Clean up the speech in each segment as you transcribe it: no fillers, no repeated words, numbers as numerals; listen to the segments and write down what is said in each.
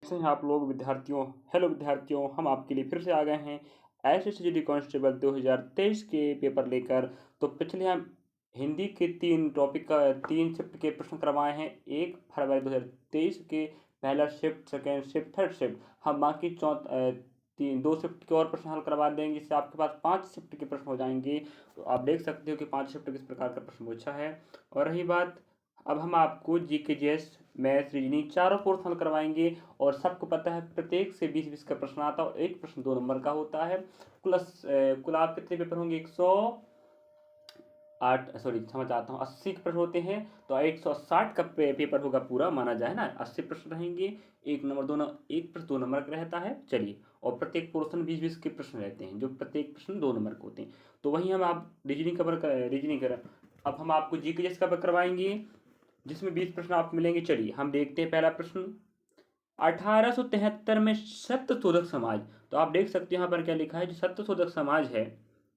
कैसे हैं आप लोग विद्यार्थियों। हेलो विद्यार्थियों, हम आपके लिए फिर से आ गए हैं एसएससी कांस्टेबल 2023 के पेपर लेकर। तो पिछले हम हिंदी के 3 टॉपिक का 3 शिफ्ट के प्रश्न करवाए हैं। 1 फरवरी 2023 के पहला shift, second shift, third shift. हम बाकी 2 शिफ्ट के और प्रश्न हल करवा देंगे, जिससे आपके पास 5 शिफ्ट के प्रश्न हो जाएंगे। तो आप देख सकते हो कि 5 शिफ्ट किस प्रकार का प्रश्न पूछा है। और रही बात, अब हम आपको जीके, जीएस, मैथ, रीजनिंग चारों पोर्शन हल करवाएंगे। और सबको पता है प्रत्येक से 20-20 का प्रश्न आता है और एक प्रश्न 2 नंबर का होता है। कुल आप कितने पेपर होंगे? 108, सॉरी समझ आता हूँ, 80 के प्रश्न होते हैं। तो 160 का पेपर होगा पूरा, माना जाए ना। 80 प्रश्न रहेंगे, एक नंबर दोनों, एक प्रश्न 2 नंबर का रहता है। चलिए, और प्रत्येक पोर्शन 20-20 के प्रश्न रहते हैं, जो प्रत्येक प्रश्न 2 नंबर के होते हैं। तो वहीं हम आप रीजनिंग कर अब हम आपको जीके जैसे कवर करवाएंगे, जिसमें 20 प्रश्न आपको मिलेंगे। चलिए हम देखते हैं पहला प्रश्न। 1873 में सत्यशोधक समाज, तो आप देख सकते हैं यहाँ पर क्या लिखा है, जो सत्यशोधक समाज है,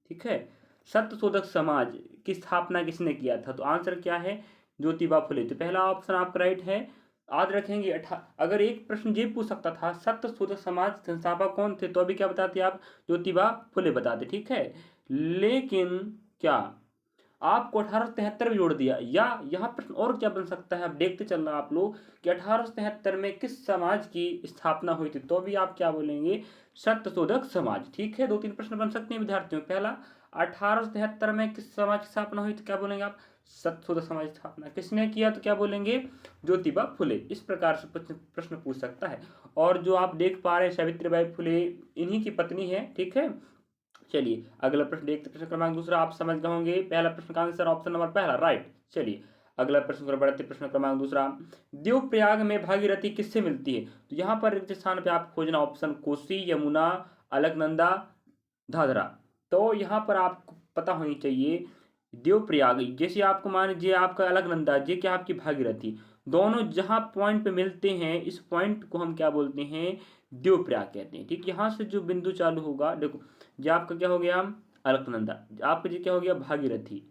ठीक है, सत्यशोधक समाज की स्थापना किसने किया था? तो आंसर क्या है? ज्योतिबा फुले। तो पहला ऑप्शन आपका राइट है। याद रखेंगे, अगर एक प्रश्न ये पूछ सकता था सत्यशोधक समाज संस्थापक कौन थे, तो अभी क्या बताते आप? ज्योतिबा फुले बताते, ठीक है। लेकिन क्या आपको 1873 भी जोड़ दिया, या यहाँ प्रश्न और क्या बन सकता है, आप देखते चलना आप लोग कि 1873 में किस समाज की स्थापना हुई थी, तो भी आप क्या बोलेंगे? सत्यशोधक समाज, ठीक है। 2-3 प्रश्न बन सकते हैं विद्यार्थियों। पहला, 1873 में किस समाज की स्थापना हुई, तो क्या बोलेंगे आप? सत्यशोधक समाज की स्थापना किसने किया, तो क्या बोलेंगे? ज्योतिबा फुले। इस प्रकार से प्रश्न पूछ सकता है। और जो आप देख पा रहे हैं, सावित्रीबाई फुले इन्हीं की पत्नी है, ठीक है। चलिए अगला प्रश्न देखते, प्रश्न क्रमांक दूसरा। आप समझ गए होंगे पहला प्रश्न का आंसर ऑप्शन नंबर पहला राइट। चलिए अगला प्रश्न को बढ़ते, प्रश्न क्रमांक दूसरा। देवप्रयाग में भागीरथी किससे मिलती है? तो यहाँ पर रिक्त स्थान पे आप खोजना ऑप्शन कोसी, यमुना, अलकनंदा, धाधरा। तो यहाँ पर आपको पता होनी चाहिए देवप्रयाग, जैसे आपको मान लीजिए आपका अलकनंदा, ये क्या आपकी भागीरथी, दोनों जहाँ पॉइंट पे मिलते हैं, इस पॉइंट को हम क्या बोलते हैं? देवप्रयाग कहते हैं, ठीक। यहाँ से जो बिंदु चालू होगा, देखो, ये आपका क्या हो गया? अलकनंदा। आपका ये क्या हो गया? भागीरथी।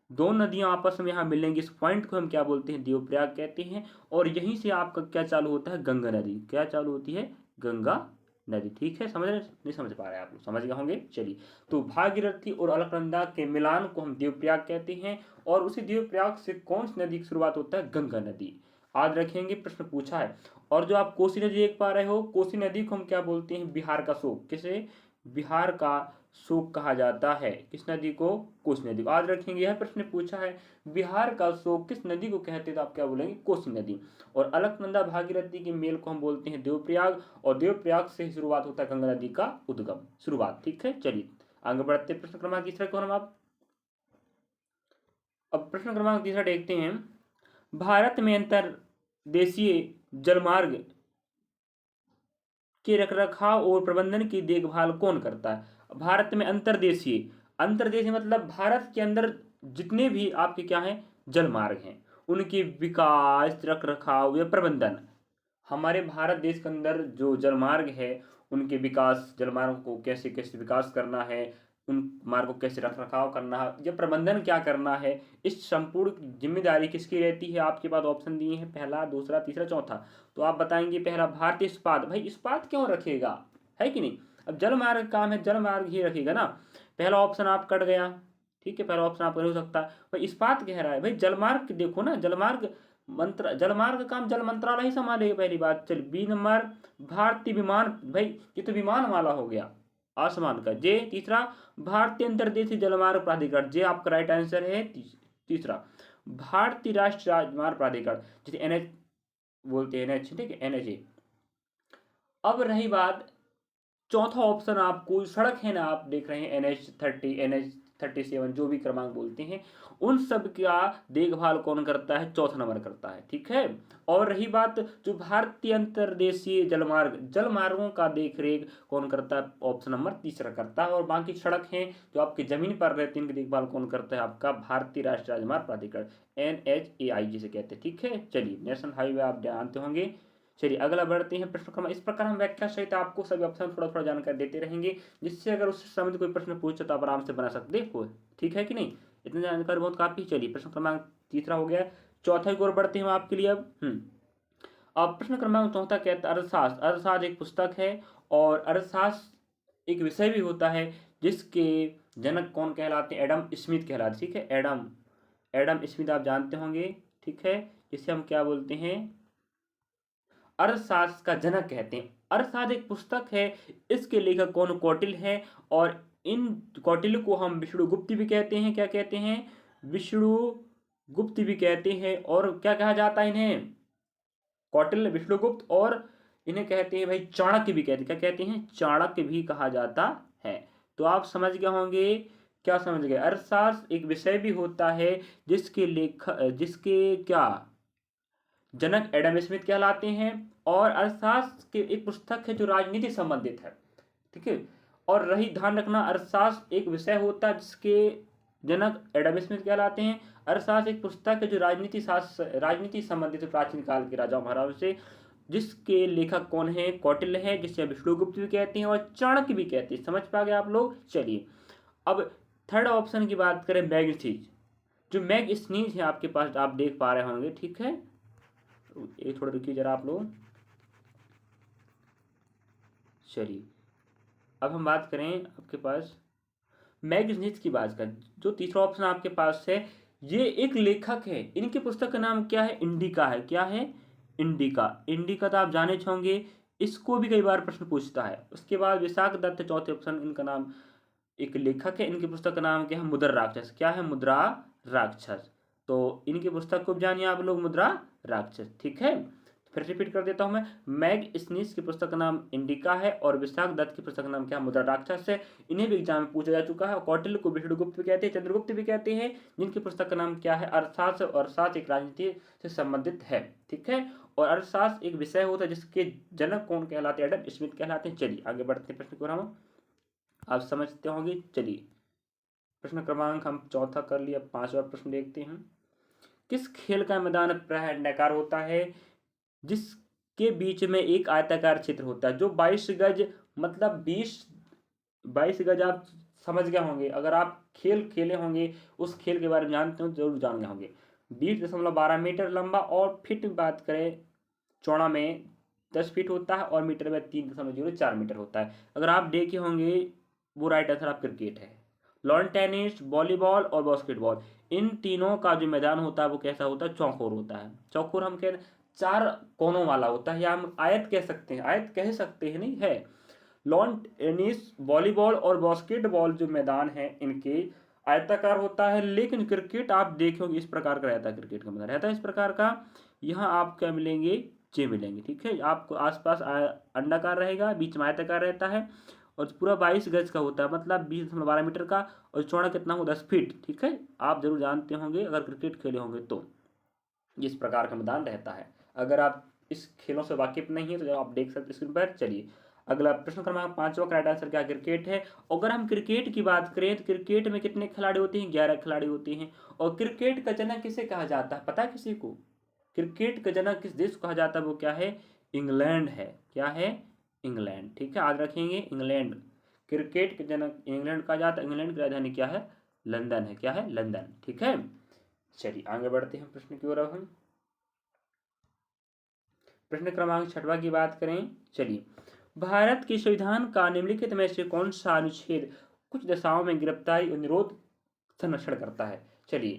दो नदियां आपस में यहाँ मिलेंगी, इस पॉइंट को हम क्या बोलते हैं? देवप्रयाग कहते हैं। और यहीं से आपका क्या चालू होता है? गंगा नदी। क्या चालू होती है? गंगा नदी, ठीक है। समझ रहे? नहीं समझ पा रहे हैं आप लोग? समझ गए होंगे। चलिए, तो भागीरथी और अलकनंदा के मिलान को हम देवप्रयाग कहते हैं। और उसी देवप्रयाग से कौन सी नदी की शुरुआत होता है? गंगा नदी। याद रखेंगे, प्रश्न पूछा है। और जो आप कोसी नदी देख पा रहे हो, कोसी नदी को हम क्या बोलते हैं? बिहार का शोक। किसे? बिहार का शोक कहा जाता है। किस नदी को? कोसी नदी को। याद रखेंगे, यह प्रश्न पूछा है, बिहार का शोक किस नदी को कहते हैं, तो आप क्या बोलेंगे? कोसी नदी। और अलकनंदा भागीरथी के मेल को हम बोलते हैं देवप्रयाग। और देवप्रयाग से शुरुआत होता है गंगा नदी का उद्गम, शुरुआत, ठीक है। चलिए आगे बढ़ते, प्रश्न क्रमांक तीसरा को हम आप अब प्रश्न क्रमांक तीसरा देखते हैं। भारत में अंतर्देशीय जलमार्ग के रखरखाव और प्रबंधन की देखभाल कौन करता है? भारत में अंतर्देशीय, अंतर्देशीय मतलब भारत के अंदर जितने भी आपके क्या हैं? जलमार्ग हैं, उनके विकास, रखरखाव या प्रबंधन, हमारे भारत देश के अंदर जो जलमार्ग है, उनके विकास, जलमार्ग को कैसे कैसे विकास करना है, उन मार्ग को कैसे रख रखाव करना है, या प्रबंधन क्या करना है, इस संपूर्ण जिम्मेदारी किसकी रहती है? आपके पास ऑप्शन दिए हैं, पहला, दूसरा, तीसरा, चौथा। तो आप बताएंगे पहला, भारतीय इस्पात। भाई इस्पात क्यों रखेगा, है कि नहीं? अब जलमार्ग काम है, जलमार्ग ही रखेगा ना। पहला ऑप्शन आप कट गया, ठीक है, पहला ऑप्शन आपका हो सकता है। भाई इस्पात कह रहा है, भाई जलमार्ग देखो ना, जलमार्ग जलमार्ग का काम जल मंत्रालय ही संभालेगा, पहली बात। चल, बी नंबर, भारतीय विमान। भाई ये तो विमान वाला हो गया, आसमान का। जे तीसरा, भारतीय अंतर्देशीय जलमार्ग प्राधिकरण। जे आपका राइट आंसर है। तीसरा, भारतीय राष्ट्रीय राजमार्ग प्राधिकरण, जिसे एनएच बोलते हैं, एनएच, ठीक है, एनएचए। अब रही बात, चौथा ऑप्शन आपको सड़क है ना, आप देख रहे हैं NH30, NH37, जो भी क्रमांक बोलते हैं, उन सब का देखभाल कौन करता है? चौथा नंबर करता है, ठीक है। और रही बात, जो भारतीय अंतर्देशीय जलमार्ग, जलमार्गों का देखरेख कौन करता है? ऑप्शन नंबर तीसरा करता है। और बाकी सड़क हैं जो आपकी जमीन पर रहती है, इनकी देखभाल कौन करता है? आपका भारतीय राष्ट्रीय राजमार्ग प्राधिकरण, NHAI जिसे कहते हैं, ठीक है। चलिए, नेशनल हाईवे आप जानते होंगे। चलिए अगला बढ़ते हैं, प्रश्न क्रम। इस प्रकार हम व्याख्या सहित आपको सभी ऑप्शन थोड़ा थोड़ा जानकारी देते रहेंगे, जिससे अगर उससे संबंधित कोई प्रश्न पूछे तो आप आराम से बना सकते हो, ठीक है कि नहीं? इतनी जानकारी बहुत काफी। चलिए प्रश्न क्रमांक तीसरा हो गया, चौथा की ओर बढ़ते हैं हम आपके लिए अब। अब प्रश्न क्रमांक चौथा कहता है अर्थशास्त्र। अर्थशास्त्र एक पुस्तक है और अर्थशास्त्र एक विषय भी होता है जिसके जनक कौन कहलाते हैं? एडम स्मिथ कहलाते। ठीक है, एडम स्मिथ आप जानते होंगे। ठीक है, जिसे हम क्या बोलते हैं? अर्थशास्त्र का जनक कहते हैं। अर्थशास्त्र एक पुस्तक है, इसके लेखक कौन? कौटिल्य है। और इन कौटिल्य को हम विष्णुगुप्त भी कहते हैं। क्या कहते हैं? विष्णुगुप्त भी कहते हैं। और क्या कहा जाता है इन्हें? कौटिल्य, विष्णुगुप्त, और इन्हें कहते हैं भाई चाणक्य भी कहते हैं। क्या कहते हैं? चाणक्य भी कहा जाता है। तो आप समझ गए होंगे। क्या समझ गए? अर्थशास्त्र एक विषय भी होता है जिसके क्या जनक एडम स्मिथ कहलाते हैं। और अर्थशास्त्र के एक पुस्तक है जो राजनीति संबंधित है। ठीक है, और रही ध्यान रखना, अर्थशास्त्र एक विषय होता है जिसके जनक एडम स्मिथ कहलाते हैं। अर्थशास्त्र एक पुस्तक है जो राजनीति संबंधित है, प्राचीन काल के राजा महाराजों से, जिसके लेखक कौन है? कौटिल्य है, जिसे विष्णुगुप्त भी कहते हैं और चाणक्य भी कहते हैं। समझ पा गए आप लोग? चलिए अब थर्ड ऑप्शन की बात करें, मैगनीज। जो मैगनीज है आपके पास, आप देख पा रहे होंगे। ठीक है, ये थोड़ा रुकिए जरा आप लोग। चलिए अब हम बात करें आपके पास मैगनीज की बात करें। जो तीसरा ऑप्शन आपके पास है, ये एक लेखक है। इनकी पुस्तक का नाम क्या है? इंडिका है। क्या है? इंडिका। इंडिका तो आप जाने होंगे, इसको भी कई बार प्रश्न पूछता है। उसके बाद विशाख दत्त, चौथे ऑप्शन। इनका नाम एक लेखक है, इनकी पुस्तक का नाम क्या है? मुद्रा राक्षस। क्या है? मुद्रा राक्षस। तो इनकी पुस्तक को जानिए आप लोग, मुद्रा राक्षस। ठीक है, फिर रिपीट कर देता हूं मैं। मैग स्नीस की पुस्तक का नाम इंडिका है और विशाख दत्त की पुस्तक का नाम क्या? मुद्रा राक्षस है। इन्हें भी एग्जाम में पूछा जा चुका है। कौटिल्य को विष्णुगुप्त भी कहते हैं, चंद्रगुप्त भी कहते हैं, जिनकी पुस्तक का नाम क्या है? अर्थशास्त्र। और अर्थशास्त्र एक राजनीति से संबंधित है। ठीक है, और अर्थशास्त्र एक विषय होता है जिसके जनक कौन कहलाते हैं? एडम स्मिथ कहलाते हैं। चलिए आगे बढ़ते हैं प्रश्न को, हम आप समझते होंगे। चलिए प्रश्न क्रमांक हम चौथा कर लिया, पांचवा प्रश्न देखते हैं। किस खेल का मैदान प्रायः अंडाकार होता है जिसके बीच में एक आयताकार क्षेत्र होता है? जो 22 गज, मतलब 22 गज आप समझ गए होंगे। अगर आप खेल खेले होंगे, उस खेल के बारे में जानते हो, जरूर जान गए होंगे। 20.12 मीटर लंबा, और फिट बात करें चौड़ा में 10 फीट होता है, और मीटर में 3.04 मीटर होता है। अगर आप देखे होंगे, वो राइट आंसर आप क्रिकेट है। लॉन टेनिस, वॉलीबॉल और बास्केटबॉल, इन तीनों का जो मैदान होता है वो कैसा होता है? चौकोर होता है। चौकोर हम कह 4 कोनों वाला होता है, या हम आयत कह सकते हैं। आयत कह सकते हैं, नहीं है। लॉन टेनिस, वॉलीबॉल और बास्केटबॉल जो मैदान है इनके आयताकार होता है। लेकिन क्रिकेट आप देखोगे इस प्रकार का रहता है। क्रिकेट का मैदान रहता है इस प्रकार का। यहाँ आप क्या मिलेंगे? जे मिलेंगे। ठीक है, आपको आसपास अंडाकार रहेगा, बीच में आयताकार रहता है, और पूरा 22 गज का होता है, मतलब 20.12 मीटर का, और चौड़ा कितना हो? 10 फीट। ठीक है, आप जरूर जानते होंगे अगर क्रिकेट खेले होंगे तो इस प्रकार का मैदान रहता है। अगर आप इस खेलों से वाकिफ नहीं है तो आप देख सकते स्क्रीन पर। चलिए अगला प्रश्न क्रमांक पांचवा का राइट आंसर क्या? क्रिकेट है। अगर हम क्रिकेट की बात करें तो क्रिकेट में कितने खिलाड़ी होते हैं? 11 खिलाड़ी होते हैं। और क्रिकेट का जनक किसे कहा जाता है? पता है किसी को? क्रिकेट का जनक किस देश को कहा जाता है? वो क्या है? इंग्लैंड है। क्या है? इंग्लैंड। ठीक है, याद रखेंगे, इंग्लैंड। क्रिकेट के जनक इंग्लैंड कहा जाता है। इंग्लैंड की राजधानी क्या है? लंदन है। क्या है? लंदन। ठीक है, चलिए आगे बढ़ते हैं प्रश्न की ओर। अब हम प्रश्न क्रमांक छठवा की बात करें। चलिए, भारत के संविधान का निम्नलिखित में से कौन सा अनुच्छेद कुछ दशाओं में गिरफ्तारी और निरोध संरक्षण करता है? चलिए,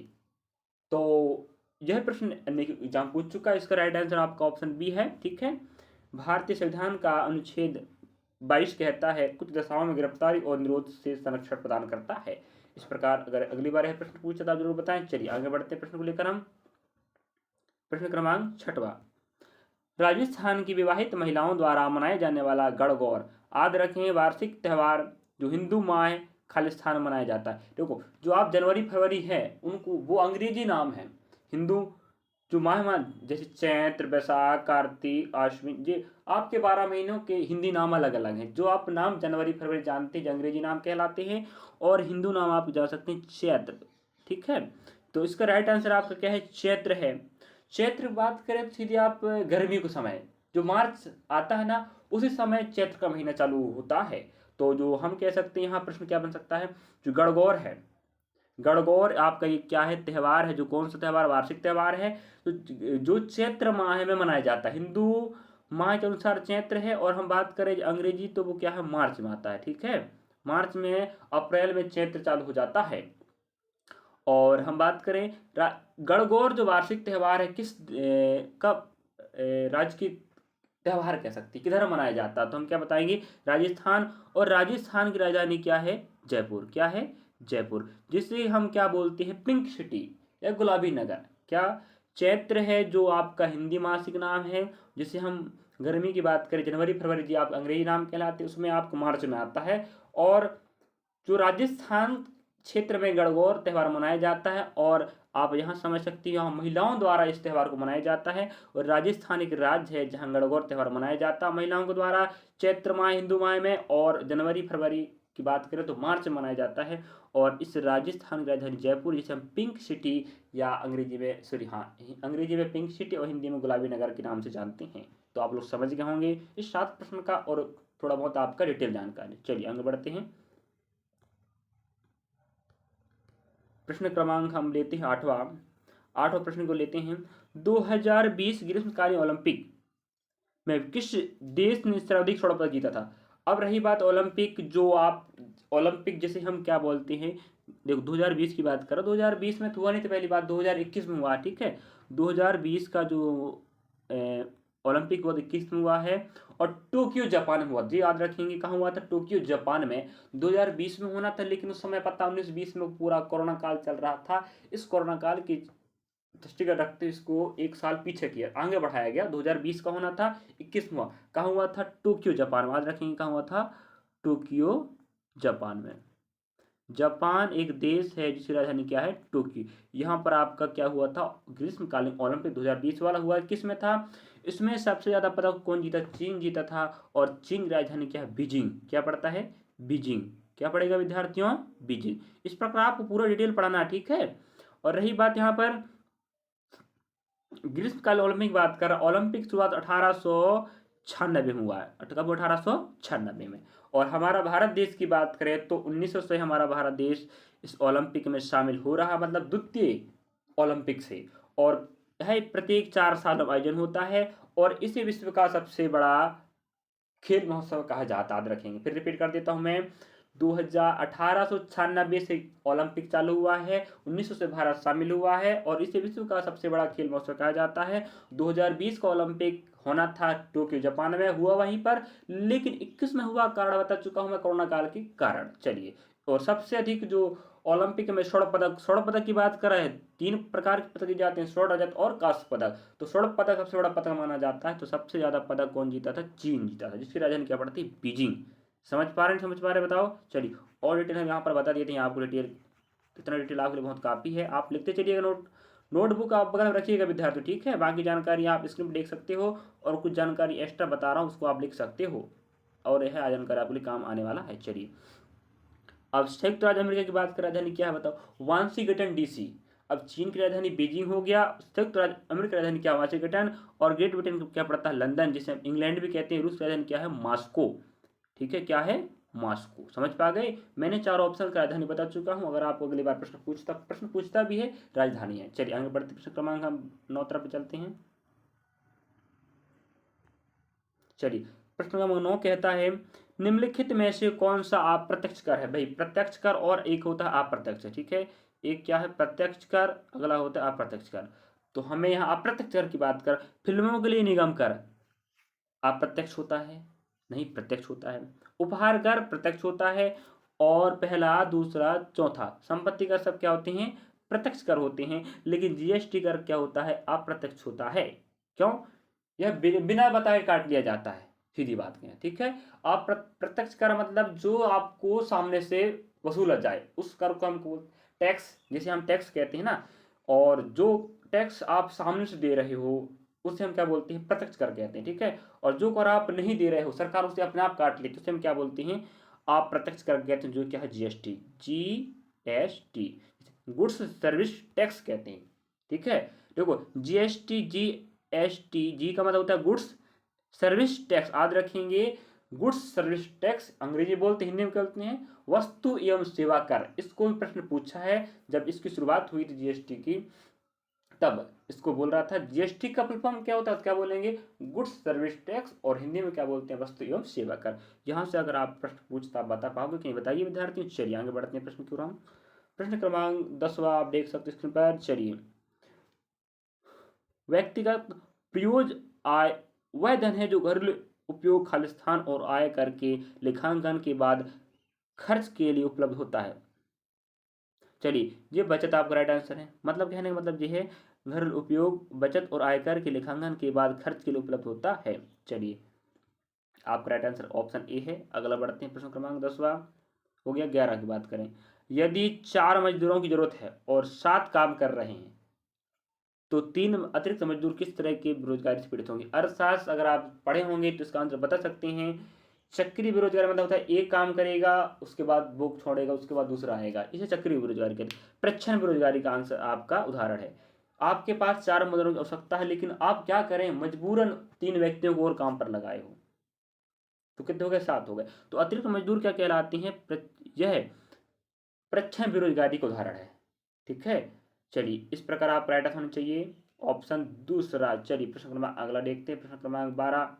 तो यह प्रश्न एग्जाम पूछ चुका है। इसका राइट आंसर आपका ऑप्शन बी है। ठीक है, भारतीय संविधान का अनुच्छेद 22 कहता है कुछ दशाओं में गिरफ्तारी और निरोध से संरक्षण प्रदान करता है। इस प्रकार अगर अगली बार यह प्रश्न पूछा तो आप जरूर बताएं। चलिए आगे बढ़ते हैं प्रश्न को लेकर। हम प्रश्न क्रमांक छठवा, राजस्थान की विवाहित महिलाओं द्वारा मनाए जाने वाला गणगौर, याद रखें, वार्षिक त्यौहार जो हिंदू माह खालिस्तान में मनाया जाता है। देखो, जो आप जनवरी फरवरी है उनको वो अंग्रेजी नाम है। हिंदू जो माह जैसे चैत्र, बैसाख, कार्तिक, आश्विन, ये आपके 12 महीनों के हिंदी नाम अलग अलग हैं। जो आप नाम जनवरी फरवरी जानते हैं, जो अंग्रेजी नाम कहलाते हैं, और हिंदू नाम आप जा सकते हैं चैत्र। ठीक है, तो इसका राइट आंसर आपका क्या है? चैत्र है। चैत्र बात करें तो सीधे आप गर्मी के समय, जो मार्च आता है ना, उसी समय चैत्र का महीना चालू होता है। तो जो हम कह सकते हैं यहाँ प्रश्न क्या बन सकता है? जो गणगौर है, गणगौर आपका ये क्या है, त्यौहार है, जो कौन सा त्यौहार, वार्षिक त्यौहार है, तो जो चैत्र माह में मनाया जाता है, हिंदू माह के अनुसार चैत्र है, और हम बात करें अंग्रेजी तो वो क्या है, मार्च में आता है, ठीक है, मार्च में, अप्रैल में चैत्र चालू हो जाता है। और हम बात करें गणगौर जो वार्षिक त्यौहार है, किस कब राज्य की त्यौहार कह सकते हैं, किधर मनाया जाता है, तो हम क्या बताएंगे, राजस्थान। और राजस्थान की राजधानी क्या है, जयपुर, क्या है, जयपुर, जिसे हम क्या बोलते हैं, पिंक सिटी या गुलाबी नगर। क्या, चैत्र है जो आपका हिंदी मासिक नाम है, जिसे हम गर्मी की बात करें जनवरी फरवरी जी आप अंग्रेजी नाम कहलाते हैं, उसमें आपको मार्च में आता है। और जो राजस्थान क्षेत्र में गणगौर त्यौहार मनाया जाता है, और आप यहाँ समझ सकती हैं यहाँ महिलाओं द्वारा इस त्यौहार को मनाया जाता है। और राजस्थान एक राज्य है जहाँ गणगौर त्यौहार मनाया जाता है महिलाओं के द्वारा, चैत्र माह हिंदू माह में, और जनवरी फरवरी की बात करें तो मार्च में मनाया जाता है। और इस राजस्थान की राजधानी जयपुर, जिसे हम पिंक सिटी या अंग्रेजी में, सॉरी हाँ, अंग्रेजी में पिंक सिटी और हिंदी में गुलाबी नगर के नाम से जानते हैं। तो आप लोग समझ गए होंगे इस 7 प्रश्न का और थोड़ा बहुत आपका डिटेल जानकारी। चलिए आगे बढ़ते हैं। प्रश्न क्रमांक हम लेते हैं 8वां प्रश्न को लेते हैं। 2020 ग्रीष्मकालीन ओलंपिक में किस देश ने सर्वाधिक स्वर्ण पदक जीता था। अब रही बात ओलंपिक, जो आप ओलंपिक जैसे हम क्या बोलते हैं, देखो 2020 की बात करो, 2020 में तो हुआ नहीं, तो पहली बात 2021 में हुआ, ठीक है, 2020 का जो ओलंपिक वो 21 में हुआ है, और टोक्यो जापान में हुआ, जी याद रखेंगे कहाँ हुआ था, टोक्यो जापान में 2020 में होना था, लेकिन उस समय पता 19-20 में पूरा कोरोना काल चल रहा था, इस कोरोना काल की दृष्टिगत रखते इसको एक साल पीछे किया, आगे बढ़ाया गया, 2020 का होना था, 21 में हुआ, कहाँ हुआ था, टोक्यो जापान में, याद रखेंगे कहाँ हुआ था, टोक्यो जापान में। जापान एक देश है जिसकी राजधानी क्या है, टोक्यो। यहाँ पर आपका क्या हुआ था, ग्रीष्मकालीन ओलंपिक 2020 वाला हुआ, किस में था, इसमें सबसे ज्यादा पदक कौन जीता, चीन जीता था, और चीन की राजधानी क्या है, बीजिंग, क्या पड़ता है, बीजिंग, क्या पड़ेगा विद्यार्थियों, बीजिंग। इस प्रकार आपको पूरा डिटेल पढ़ाना, ठीक है। और रही बात यहाँ पर ग्रीष्मकालीन ओलंपिक की बात कर, ओलंपिक शुरुआत 1896 में हुआ है, कब, 1896 में। और हमारा भारत देश की बात करें तो 1900 से हमारा भारत देश इस ओलंपिक में शामिल हो रहा, मतलब द्वितीय ओलंपिक से। और यह प्रत्येक 4 साल में आयोजन होता है, और इसे विश्व का सबसे बड़ा खेल महोत्सव कहा जाता है, याद रखेंगे, फिर रिपीट कर देता हूं मैं, 1896 से ओलंपिक चालू हुआ है, 1900 से भारत शामिल हुआ है, और इसे विश्व का सबसे बड़ा खेल महोत्सव कहा जाता है। 2020 का ओलंपिक होना था टोक्यो जापान में, हुआ वहीं पर, लेकिन 21 में हुआ, कारण बता चुका हूं मैं, कोरोना काल के कारण। चलिए, और सबसे अधिक जो ओलंपिक में स्वर्ण पदक की बात कर रहे हैं, 3 प्रकार के पदक दिए जाते हैं, स्वर्ण, रजत और कांस्य पदक। तो स्वर्ण पदक सबसे बड़ा पदक माना जाता है, तो सबसे ज्यादा पदक कौन जीता था, चीन जीता था, जिसकी राजधानी क्या पड़ती है, बीजिंग। समझ पा रहे हैं, समझ पा रहे बताओ। चलिए, और डिटेल हम यहाँ पर बता दिए थे, आपको डिटेल, इतना डिटेल आपके लिए बहुत काफ़ी है, आप लिखते चलिएगा, नोटबुक आप बगल में रखिएगा विद्यार्थी, ठीक है। बाकी जानकारी आप स्क्रीन पर देख सकते हो, और कुछ जानकारी एक्स्ट्रा बता रहा हूँ उसको आप लिख सकते हो, और यह जानकारी आपके लिए काम आने वाला है। चलिए, अब संयुक्त राज्य अमेरिका की बात कर, राजधानी क्या है बताओ, वाशिंगटन डीसी। अब चीन की राजधानी बीजिंग हो गया, संयुक्त राज्य अमेरिका की राजधानी क्या, वाशिंगटन, और ग्रेट ब्रिटेन को क्या पड़ता है, लंदन, जिसे हम इंग्लैंड भी कहते हैं। रूस की राजधानी क्या है, मॉस्को, ठीक है, क्या है, मॉस्को। समझ पा गए, मैंने 4 ऑप्शन का राजधानी बता चुका हूं, अगर आपको अगली बार प्रश्न पूछता भी है, राजधानी है। चलिए आगे बढ़ते, प्रश्न क्रमांक हम 9 तरफ चलते हैं। चलिए, प्रश्न क्रमांक 9 कहता है, निम्नलिखित में से कौन सा अप्रत्यक्ष कर है। भाई, प्रत्यक्ष कर और एक होता है अप्रत्यक्ष, ठीक है, एक क्या है, प्रत्यक्ष कर, अगला होता है अप्रत्यक्ष कर। तो हमें यहाँ अप्रत्यक्ष कर की बात कर, फिल्मों के लिए निगम कर अप्रत्यक्ष होता है, नहीं प्रत्यक्ष होता है। उपहार कर प्रत्यक्ष होता है, और पहला, दूसरा, चौथा संपत्ति कर सब क्या होते हैं, प्रत्यक्ष कर होते हैं। लेकिन जीएसटी कर क्या होता है, अप्रत्यक्ष होता है। क्यों, यह बिना बताए काट लिया जाता है, सीधी बात है, ठीक है। आप प्रत्यक्ष कर मतलब जो आपको सामने से वसूला जाए, उस कर को हमको टैक्स, जिसे हम टैक्स कहते हैं ना, और जो टैक्स आप सामने से दे रहे हो उसे हम क्या बोलते हैं, प्रत्यक्ष कर कहते हैं, ठीक है। और जो कर आप नहीं दे रहे हो, सरकार उसे अपने आप काट लेती है, उसे हम क्या बोलते हैं, आप प्रत्यक्ष कर कहते हैं, जो क्या है, GST, GST, goods service tax कहते हैं, ठीक है। देखो, जीएसटी, जीएसटी, जी का मतलब होता है गुड्स सर्विस टैक्स, याद रखेंगे। गुड्स सर्विस टैक्स अंग्रेजी बोलते हिंदी में कहते हैं वस्तु एवं सेवा कर। इसको भी प्रश्न पूछा है, जब इसकी शुरुआत हुई थी जीएसटी की, तब इसको बोल रहा था जीएसटी का फुल फॉर्म क्या होता है, तो क्या बोलेंगे गुड्स सर्विस टैक्स, और हिंदी में क्या बोलते हैं वस्तु एवं सेवा कर। यहाँ से अगर आप प्रश्न पूछता बता पाओगे कि नहीं, बताइए विद्यार्थी। चलिए आगे बढ़ते हैं प्रश्न की ओर हम। प्रश्न क्रमांक 10वां आप देख सकते स्क्रीन पर। चलिए, व्यक्तिगत प्रयोज आय वह धन है जो घरेलू उपयोग, खालिस्तान और आय कर के लेखांकन के बाद खर्च के लिए उपलब्ध होता है। चलिए, ये बचत आपका राइट आंसर है। मतलब कहने का मतलब ये है घरेलू उपयोग, बचत और आयकर के लेखांकन के बाद खर्च के लिए उपलब्ध होता है। चलिए, आपका राइट आंसर ऑप्शन ए है। अगला बढ़ते हैं, प्रश्न क्रमांक 10वां हो गया। 11 की बात करें, यदि 4 मजदूरों की जरूरत है और 7 काम कर रहे हैं तो 3 अतिरिक्त मजदूर किस तरह के बेरोजगारी से पीड़ित होंगे। अर्थशास्त्र अगर आप पढ़े होंगे तो इसका आंसर बता सकते हैं। चक्रीय बेरोजगारी मतलब होता है एक काम करेगा, उसके बाद वो छोड़ेगा, उसके बाद दूसरा आएगा, इसे चक्रीय बेरोजगारी कहते हैं। प्रच्छन्न बेरोजगारी का आंसर आपका उदाहरण है। आपके पास 4 मजदूरों की आवश्यकता है, लेकिन आप क्या करें, मजबूरन 3 व्यक्तियों को और काम पर लगाए हो, तो कितने हो गए, 7 हो गए। तो अतिरिक्त मजदूर क्या कहलाते हैं, यह प्रच्छन्न बेरोजगारी का उदाहरण है। ठीक है, चलिए इस प्रकार आप राइट आंसर होना चाहिए ऑप्शन दूसरा। चलिए प्रश्न क्रमांक अगला देखते हैं, प्रश्न क्रमांक 12।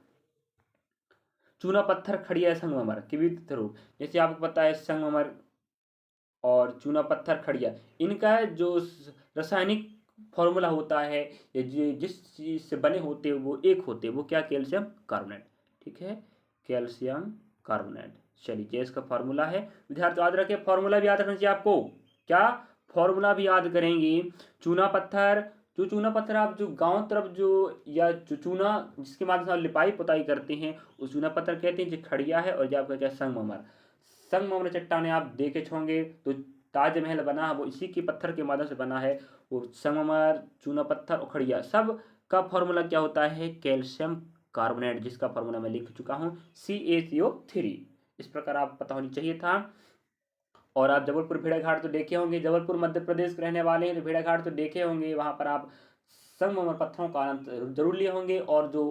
चूना पत्थर खड़िया संगमरमर के विविध रूप, जैसे आपको पता है संगमरमर और चूना पत्थर खड़िया, इनका जो रासायनिक फॉर्मूला होता है, जिस चीज से बने होते हैं वो एक होते हैं, वो क्या, कैल्शियम कार्बोनेट। ठीक है, कैल्शियम कार्बोनेट। चलिए, ये इसका फॉर्मूला है। विद्यार्थी याद रखें, फॉर्मूला भी याद रखना चाहिए आपको। क्या, फॉर्मूला भी याद करेंगे। चूना पत्थर, जो चूना पत्थर आप जो गांव तरफ जो या जो चूना जिसके माध्यम से आप लिपाई पुताई करते हैं, उस चूना पत्थर कहते हैं, जो खड़िया है। और जो आपका क्या, संगमरमर। संगमरमर चट्टानें आप देखे होंगे, तो ताजमहल बना है वो इसी के पत्थर के माध्यम से बना है। वो संगमरमर, चूना पत्थर और खड़िया, सब का फॉर्मूला क्या होता है, कैल्शियम कार्बोनेट, जिसका फॉर्मूला मैं लिख चुका हूँ CaCO3। इस प्रकार आप पता होनी चाहिए था। और आप जबलपुर भेड़ाघाट तो देखे होंगे, जबलपुर मध्य प्रदेश के रहने वाले हैं तो भेड़ाघाट तो देखे होंगे, वहां पर आप संगमरमर पत्थरों का आनंद जरूर लिए होंगे। और जो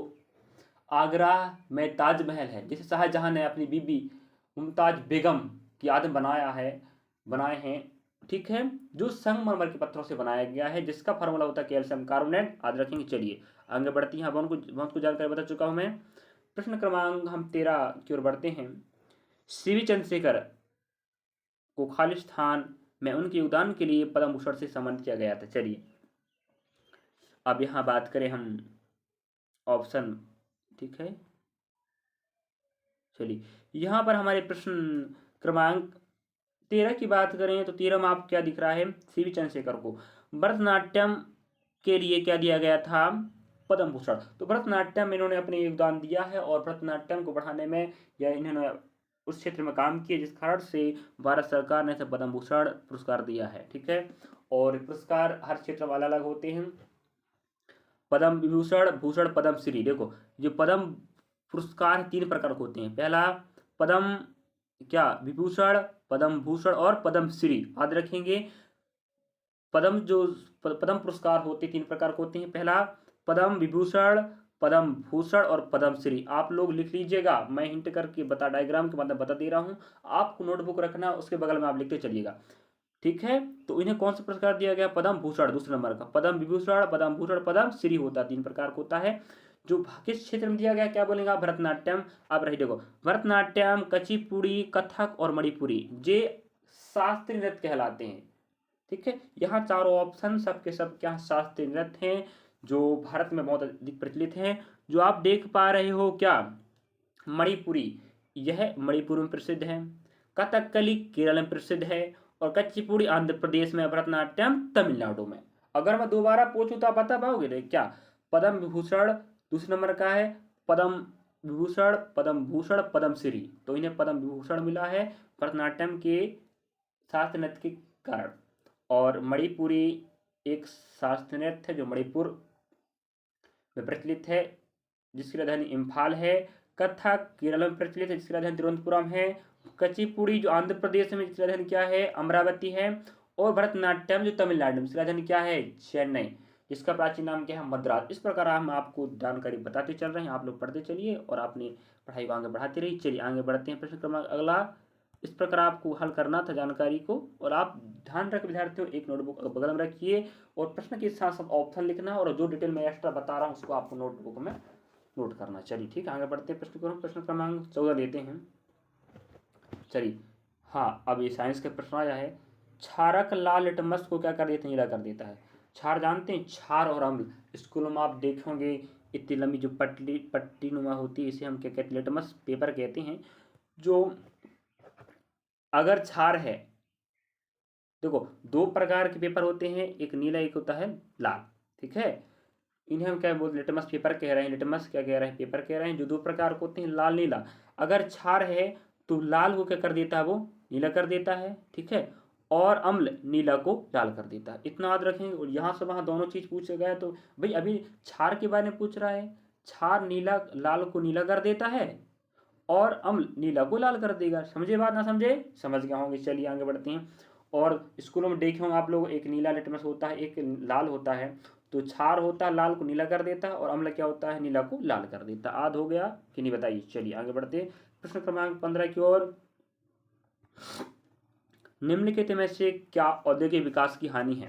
आगरा में ताजमहल है, जिसे शाहजहां ने अपनी बीबी मुमताज बेगम की याद में बनाए हैं। ठीक है, जो संगमरमर के पत्थरों से बनाया गया है, जिसका फॉर्मूला होता है कैल्शियम कार्बोनेट, याद रखेंगे। चलिए आगे बढ़ती हैं, बहुत कुछ जानकारी बता चुका हूं मैं। प्रश्न क्रमांक हम 13 की ओर बढ़ते हैं। सीवी चंद्रशेखर को खालिस्तान में उनके योगदान के लिए पद्म भूषण से सम्मानित किया गया था। चलिए, अब यहाँ बात करें हम ऑप्शन। ठीक है, चलिए यहाँ पर हमारे प्रश्न क्रमांक 13 की बात करें तो 13 में आप क्या दिख रहा है, सीवी चंद्रशेखर को भरतनाट्यम के लिए क्या दिया गया था, पद्म भूषण। तो भरतनाट्यम में इन्होंने अपने योगदान दिया है, और भरतनाट्यम को बढ़ाने में या इन्होंने उस क्षेत्र में काम किए, जिस कारण से भारत सरकार ने इसे पद्म भूषण पुरस्कार दिया है। ठीक है, और पुरस्कार हर क्षेत्र में अलग अलग होते हैं। पद्म विभूषण, भूषण, पद्म श्री। देखो, जो पद्म पुरस्कार 3 प्रकार के होते हैं। पहला पद्म क्या, विभूषण, पद्म भूषण और पद्म श्री, याद रखेंगे। पद्म जो पद्म पुरस्कार होते 3 प्रकार के होते हैं। पहला पद्म विभूषण, पद्म भूषण और पद्म श्री। आप लोग लिख लीजिएगा, मैं हिंट करके डायग्राम के माध्यम बता दे रहा हूं, आपको नोटबुक रखना, उसके बगल में आप लिखते चलिएगा। ठीक है, तो इन्हें कौन सा पुरस्कार दिया गया, पद्म भूषण दूसरे नंबर का, पद्म विभूषण, पद्म भूषण, पद्म श्री होता है, 3 प्रकार का होता है। जो किस क्षेत्र में दिया गया, क्या बोलेंगे आप, भरतनाट्यम। आप रही देखो, भरतनाट्यम, कुचिपुड़ी, कथक और मणिपुरी, ये शास्त्रीय नृत्य कहलाते हैं। ठीक है, यहाँ चारों ऑप्शन सबके सब क्या शास्त्रीय नृत्य हैं, जो भारत में बहुत अधिक प्रचलित हैं। जो आप देख पा रहे हो क्या, मणिपुरी, यह मणिपुर में प्रसिद्ध है। कथकली केरल में प्रसिद्ध है, और कुचिपुड़ी आंध्र प्रदेश में, भरतनाट्यम तमिलनाडु में। अगर मैं दोबारा पूछूं तो आप बता पाओगे क्या, पद्म विभूषण दूसरे नंबर का है, पद्म विभूषण, पद्म भूषण, पद्म श्री, तो इन्हें पद्म विभूषण मिला है भरतनाट्यम के शास्त्रीय नृत्य के कारण। और मणिपुरी एक शास्त्रीय नृत्य है जो मणिपुर में प्रचलित है, जिसकी राजधानी इम्फाल है। कथक केरल में प्रचलित है, जिसकी राजधानी तिरुवनंतपुरम है। कुचिपुड़ी जो आंध्र प्रदेश में, जिसकी राजधानी क्या है, अमरावती है। और भरतनाट्यम जो तमिलनाडु में, जिसकी राजधानी क्या है, चेन्नई, जिसका प्राचीन नाम क्या है, मद्रास। इस प्रकार हम आपको जानकारी बताते चल रहे हैं, आप लोग पढ़ते चलिए और आपने पढ़ाई को आगे बढ़ाते रहिए। चलिए आगे बढ़ते हैं। प्रश्न क्रमांक अगला, इस प्रकार आपको हल करना था जानकारी को, और आप ध्यान रख विद्यार्थियों, एक नोटबुक बगल में रखिए और प्रश्न के साथ साथ ऑप्शन लिखना, और जो डिटेल मैं एक्स्ट्रा बता रहा हूँ उसको आपको नोटबुक में नोट करना। चलिए ठीक है, आगे बढ़ते हैं। प्रश्न क्रमांक 14 लेते हैं। चलिए हाँ, अब ये साइंस का प्रश्न आया है। क्षारक लाल लिटमस को क्या कर देता है? नीला कर देता है। क्षार जानते हैं, क्षार और अम्ल, स्कूलों में आप देखोगे इतनी लंबी जो पट्टी नुमा होती है, इसे हम क्या कहते हैं? लिटमस पेपर कहते हैं। जो अगर क्षार है, देखो दो प्रकार के पेपर होते हैं, एक नीला एक होता है लाल, ठीक है। इन्हें हम क्या बोलते हैं? लिटमस पेपर कह रहे हैं। लिटमस क्या कह रहे हैं? पेपर कह रहे हैं। जो दो प्रकार के होते हैं, लाल नीला। अगर क्षार है तो लाल को क्या कर देता है? वो नीला कर देता है, ठीक है। और अम्ल नीला को लाल कर देता है। इतना याद रखेंगे। और यहाँ से वहाँ दोनों चीज पूछे गए तो भाई अभी क्षार के बारे में पूछ रहा है। क्षार नीला लाल को नीला कर देता है और अम्ल नीला को लाल कर देगा। समझे बात? ना समझे? समझ गए होंगे। चलिए आगे बढ़ते हैं। और स्कूलों में देखे होंगे आप लोग, एक नीला लिटमस होता है, एक लाल होता है। तो क्षार होता है लाल को नीला कर देता है, और अम्ल क्या होता है? नीला को लाल कर देता है। याद हो गया कि नहीं बताइए? चलिए आगे बढ़ते हैं। प्रश्न क्रमांक 15 की ओर। निम्नलिखित में से क्या औद्योगिक विकास की हानि है?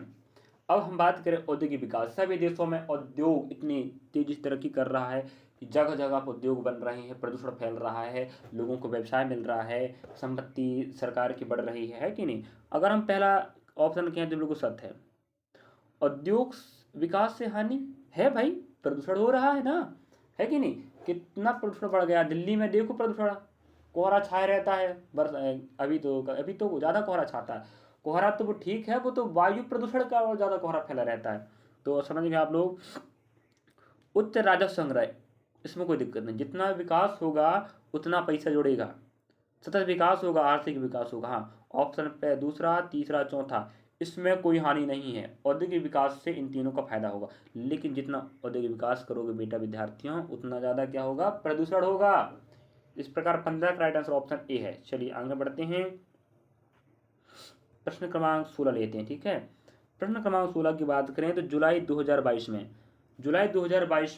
अब हम बात करें औद्योगिक विकास। सभी देशों में उद्योग इतनी तेजी से तरक्की कर रहा है कि जगह जगह पर उद्योग बन रहे हैं, प्रदूषण फैल रहा है, लोगों को व्यवसाय मिल रहा है, संपत्ति सरकार की बढ़ रही है कि नहीं? अगर हम पहला ऑप्शन कहें तो बिल्कुल सत्य है। औद्योग विकास से हानि है भाई, प्रदूषण हो रहा है ना, है कि नहीं? कितना प्रदूषण बढ़ गया। दिल्ली में देखो प्रदूषण, कोहरा छाया रहता है। अभी तो ज़्यादा कोहरा छाता है। कोहरा तो वो ठीक है, वो तो वायु प्रदूषण का और ज़्यादा कोहरा फैला रहता है। तो समझ गए आप लोग। उच्च राजस्व संग्रह, इसमें कोई दिक्कत नहीं। जितना विकास होगा उतना पैसा जुड़ेगा। सतत विकास होगा, आर्थिक विकास होगा। हाँ, ऑप्शन पे दूसरा, तीसरा, चौथा, इसमें कोई हानि नहीं है। औद्योगिक विकास से इन तीनों का फायदा होगा। लेकिन जितना औद्योगिक विकास करोगे बेटा विद्यार्थियों, उतना ज़्यादा क्या होगा? प्रदूषण होगा। इस प्रकार 15 का राइट आंसर ऑप्शन ए है। चलिए आगे बढ़ते हैं। प्रश्न क्रमांक 16 लेते हैं, ठीक है। प्रश्न क्रमांक 16 की बात करें तो जुलाई 2022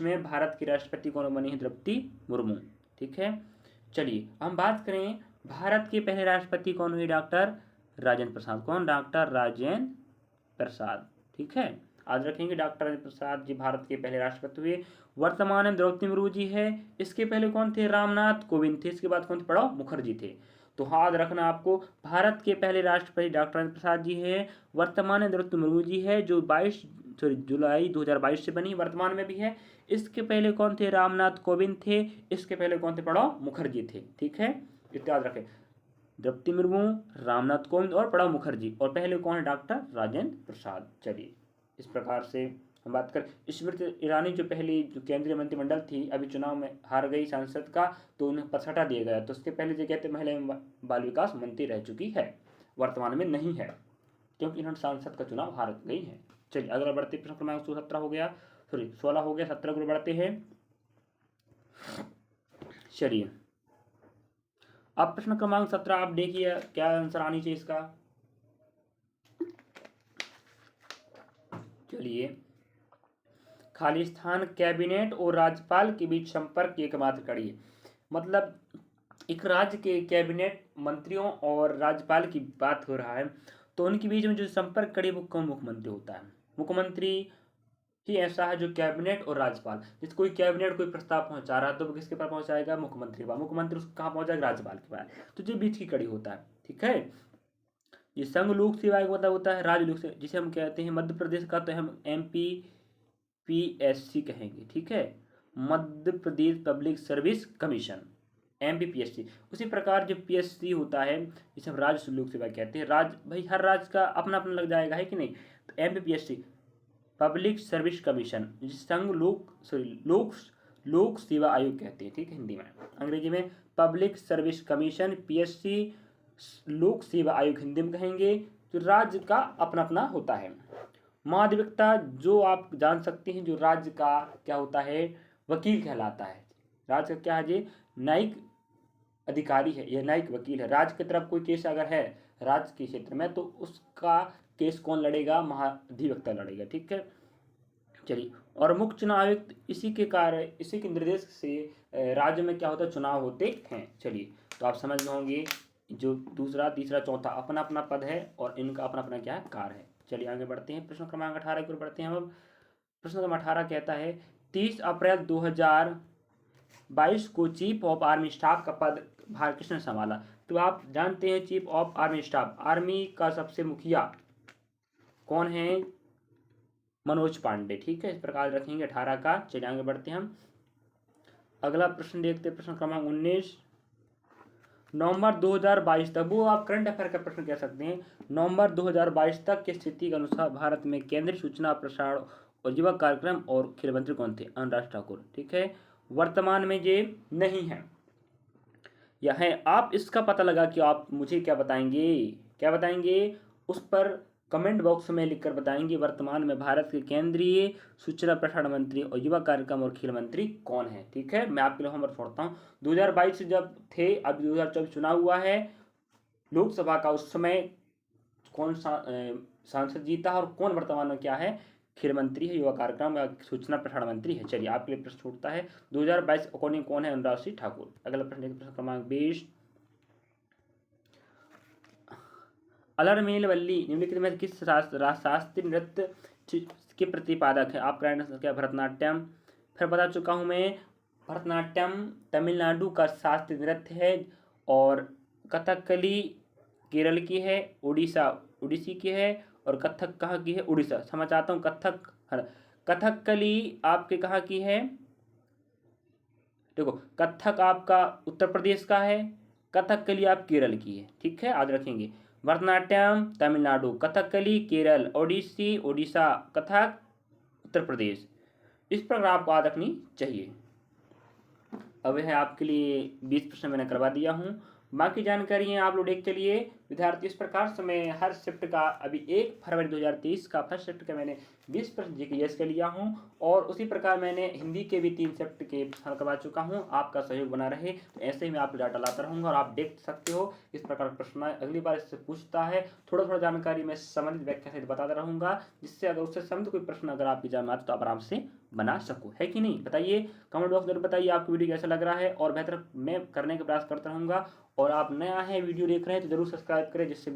में भारत की राष्ट्रपति कौन बनी है? द्रौपदी मुर्मू, ठीक है। चलिए हम बात करें, भारत के पहले राष्ट्रपति कौन हुए? डॉक्टर राजेंद्र प्रसाद। कौन? डॉक्टर राजेंद्र प्रसाद, ठीक है। आज रखेंगे, डॉक्टर राजेंद्र प्रसाद जी भारत के पहले राष्ट्रपति हुए। वर्तमान में द्रौपदी मुर्मू जी है। इसके पहले कौन थे? रामनाथ कोविंद थे। इसके बाद कौन थे? प्रणब मुखर्जी थे। तो याद रखना आपको, भारत के पहले राष्ट्रपति डॉक्टर राजेंद्र प्रसाद जी है। वर्तमान में द्रौपदी मुर्मू जी है, जो जुलाई 2022 से बनी, वर्तमान में भी है। इसके पहले कौन थे? रामनाथ कोविंद थे। इसके पहले कौन थे? प्रणब मुखर्जी थे, ठीक है। इतना याद रखें, द्रौपदी मुर्मू, रामनाथ कोविंद और प्रणब मुखर्जी, और पहले कौन है? डॉक्टर राजेंद्र प्रसाद। चलिए इस प्रकार से हम बात कर, स्मृति ईरानी जो पहली जो केंद्रीय मंत्रिमंडल थी, अभी चुनाव में हार गई संसद का, तो उन्हें पद हटा दिया गया। तो उसके पहले जो कहते महिला एवं बाल विकास मंत्री रह चुकी है, वर्तमान में नहीं है, क्योंकि इन्होंने सांसद का चुनाव हार गई है। चलिए अगला बढ़ते, प्रश्न क्रमांक 17 हो गया, सॉरी 16 हो गया, 17 को बढ़ते हैं। चलिए अब प्रश्न क्रमांक 17 आप देखिए क्या आंसर आनी चाहिए इसका। चलिए, खालिस्तान कैबिनेट और राज्यपाल के बीच संपर्क की एकमात्र कड़ी है। मतलब एक राज्य के कैबिनेट मंत्रियों और राज्यपाल की बात हो रहा है, तो उनके बीच में जो संपर्क कड़ी वो कौन? मुख्यमंत्री होता है। मुख्यमंत्री ही ऐसा है जो कैबिनेट और राज्यपाल, जिस कोई कैबिनेट कोई प्रस्ताव पहुंचा रहा है तो वो किसके पास पहुंचाएगा? मुख्यमंत्री के पास। मुख्यमंत्री उसको कहाँ पहुंचाएगा? राज्यपाल के पास। तो जो बीच की कड़ी होता है, ठीक है। ये संघ लोक सेवा आयोग मतलब होता है राज्य लोक सेवा, जिसे हम कहते हैं मध्य प्रदेश का, तो हम MPPSC कहेंगे, ठीक है। Madhya Pradesh public service commission, MPPSC। उसी प्रकार जो PSC होता है, जिसे हम राज्य लोक सेवा कहते हैं, राज्य भाई हर राज्य का अपना अपना लग जाएगा, है कि नहीं। तो MPPSC पब्लिक सर्विस कमीशन, संघ लोक सेवा आयोग कहते हैं, ठीक है, हिंदी में। अंग्रेजी में पब्लिक सर्विस कमीशन, PSC लोक सेवा आयोग हिंदी में कहेंगे। जो राज्य का अपना अपना होता है। महाधिवक्ता, जो आप जान सकते हैं, जो राज्य का क्या होता है? वकील कहलाता है। राज्य का क्या है? जी न्यायिक अधिकारी है, यह न्यायिक वकील है। राज्य की तरफ कोई केस अगर है राज्य के क्षेत्र में, तो उसका केस कौन लड़ेगा? महाधिवक्ता लड़ेगा, ठीक है। चलिए, और मुख्य चुनाव आयुक्त इसी के निर्देश से राज्य में क्या होता है, चुनाव होते हैं। चलिए, तो आप समझ गए होंगे जो दूसरा, तीसरा, चौथा अपना अपना पद है और इनका अपना अपना क्या है, कार्य है। चलिए आगे बढ़ते हैं, प्रश्न क्रमांक 18 की ओर बढ़ते हैं हम अब। प्रश्न क्रमांक 18 कहता है 30 अप्रैल 2022 को चीफ ऑफ आर्मी स्टाफ का पद भारत किसने संभाला। तो आप जानते हैं chief of army staff, army का सबसे मुखिया कौन है, मनोज पांडे। ठीक है, इस प्रकार रखेंगे 18 का। चलिए आगे बढ़ते हैं हम, अगला प्रश्न देखते हैं, प्रश्न क्रमांक 19। नवंबर 2022 तक, वो आप करंट अफेयर का प्रश्न कह सकते हैं, नवंबर 2022 तक की स्थिति के अनुसार भारत में केंद्रीय सूचना प्रसारण और युवा कार्यक्रम और खेल मंत्री कौन थे, अनुराग ठाकुर। ठीक है, वर्तमान में ये नहीं है, यह है। आप इसका पता लगा कि आप मुझे क्या बताएंगे, क्या बताएंगे, उस पर कमेंट बॉक्स में लिखकर बताएंगे वर्तमान में भारत के केंद्रीय सूचना प्रसारण मंत्री और युवा कार्यक्रम और खेल मंत्री कौन है। ठीक है, मैं आपके लिए होमवर्क छोड़ता हूँ। 2022 से जब थे, अब 2024 चुनाव हुआ है लोकसभा का, उस समय कौन सा सांसद जीता और कौन वर्तमान में क्या है, खेल मंत्री है, युवा कार्यक्रम या सूचना प्रसारण मंत्री है। चलिए आपके लिए प्रश्न छूटता है 2022 अकॉर्डिंग कौन है, अनुराग सिंह ठाकुर। अगला प्रश्न, प्रश्न क्रमांक 20। अलरमेल वल्ली निम्नलिखित में किस शास्त्रीय नृत्य के प्रतिपादक है। आप क्या, भरतनाट्यम। फिर बता चुका हूँ मैं, भरतनाट्यम तमिलनाडु का शास्त्रीय नृत्य है और कथकली केरल की है, उड़ीसा उड़ीसी की है और कथक कहाँ की है, उड़ीसा। समझ चाहता हूँ, कथकली आपके कहाँ की है, देखो कथक आपका उत्तर प्रदेश का है, कथकली आप केरल की है। ठीक है, याद रखेंगे, भरतनाट्यम तमिलनाडु, कथकली केरल, ओडिसी उड़ीसा, कथक उत्तर प्रदेश। इस पर आपको याद रखनी चाहिए। अब है आपके लिए 20 प्रश्न मैंने करवा दिया हूँ, बाकी जानकारी है आप लोग देख के लिए विद्यार्थी। इस प्रकार से मैं हर शिफ्ट का, अभी 1 फरवरी 2023 का फर्स्ट शिफ्ट का मैंने 20 प्रश्न जीके के लिया हूँ और उसी प्रकार मैंने हिंदी के भी 3 शिफ्ट के प्रश्न करवा चुका हूँ। आपका सहयोग बना रहे तो ऐसे ही मैं आपको डाटा लाता रहूँगा और आप देख सकते हो इस प्रकार प्रश्न अगली बार इससे पूछता है। थोड़ा थोड़ा जानकारी मैं संबंधित व्याख्या सहित बताता रहूँगा, जिससे अगर उससे संबंधित कोई प्रश्न अगर आपकी जान में आता तो आप आराम से बना सको, है कि नहीं। बताइए, कमेंट बॉक्स में बताइए आपको वीडियो कैसा लग रहा है और बेहतर मैं करने का प्रयास करता रहूँगा। और आप नया है वीडियो देख रहे हैं तो जरूर सब्सक्राइब करें, जिससे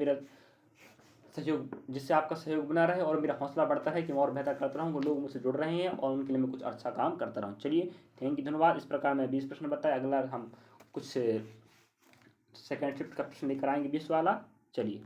आपका सहयोग बना रहे और मेरा हौसला बढ़ता है कि मैं और बेहतर करता रहूँ। लोग मुझसे जुड़ रहे हैं और उनके लिए मैं कुछ अच्छा काम करता रहूँ। चलिए, थैंक यू, धन्यवाद। इस प्रकार मैं 20 प्रश्न बताया, अगला हम कुछ सेकेंड शिफ्ट का प्रश्न लेकर आएंगे 20 वाला। चलिए।